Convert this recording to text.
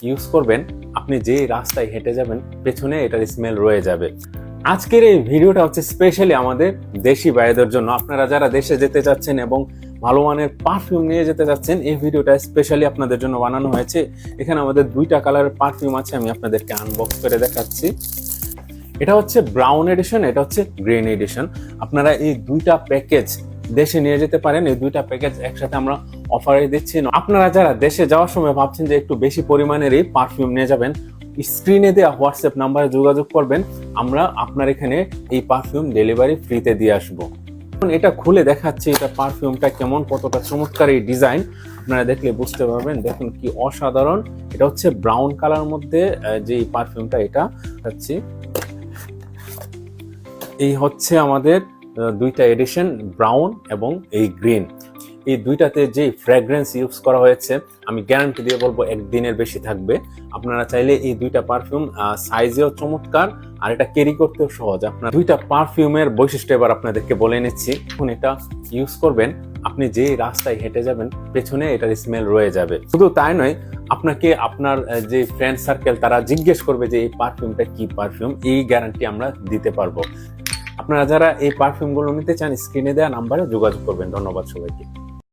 Use করবেন, আপনি যে রাস্তায় হেঁটে যাবেন পেছনে এটার স্মেল রয়ে যাবে। আজকের এই ভিডিওটা হচ্ছে স্পেশালি আমাদের দেশি ভাইদের জন্য। আপনারা যারা দেশে যেতে চাচ্ছেন এবং ভালো মানের পারফিউম নিয়ে যেতে চাচ্ছেন, এই ভিডিওটা স্পেশালি আপনাদের জন্য বানানো হয়েছে। এখানে আমাদের দুইটা কালারের পারফিউম আছে, আমি আপনাদেরকে আনবক্স করে দেখাচ্ছি। এটা হচ্ছে ব্রাউন এডিশন, এটা হচ্ছে গ্রিন এডিশন। আপনারা এই দুইটা প্যাকেজ দেশে নিয়ে যেতে পারেন। এই দুইটা প্যাকেজ একসাথে আমরা অফারে দিচ্ছি। আপনারা যারা দেশে যাওয়ার সময় ভাবছেন যে একটু বেশি পরিমাণের এই পারফিউম নিয়ে যাবেন, স্ক্রিনে দেওয়া হোয়াটসঅ্যাপ নাম্বারে যোগাযোগ করবেন, আমরা আপনার এখানে এই পারফিউম ডেলিভারি ফ্রিতে দিয়ে আসবো। এটা খুলে দেখাচ্ছি, এটা পারফিউমটা কেমন, কতটা চমৎকার এই ডিজাইন আপনারা দেখলে বুঝতে পারবেন। দেখুন কি অসাধারণ। এটা হচ্ছে ব্রাউন কালার মধ্যে যে এই পারফিউমটা, এটা হচ্ছে এই হচ্ছে আমাদের দুইটা এডিশন, ব্রাউন এবং এই গ্রিন। এই দুইটাতে যে ফ্র্যাগ্রেন্স ইউজ করা হয়েছে আমি গ্যারান্টি দিয়ে বলবো একদিনের বেশি থাকবে। আপনারা চাইলে এই দুইটা পারফিউম সাইজেও চমৎকার আর এটা ক্যারি করতেও সহজ। আপনার দুইটা পারফিউমের বৈশিষ্ট্য এবার আপনাদেরকে বলে নিচ্ছি। এখন এটা ইউজ করবেন, আপনি যে রাস্তায় হেঁটে যাবেন পেছনে এটার স্মেল রয়ে যাবে। শুধু তাই নয়, আপনাকে আপনার যে ফ্রেন্ড সার্কেল তারা জিজ্ঞেস করবে যে এই পারফিউমটা কি পারফিউম, এই গ্যারান্টি আমরা দিতে পারবো। আপনারা যারা এই পারফিউমগুলো নিতে চান স্ক্রিনে দেওয়া নাম্বারে যোগাযোগ করবেন। ধন্যবাদ সবাইকে।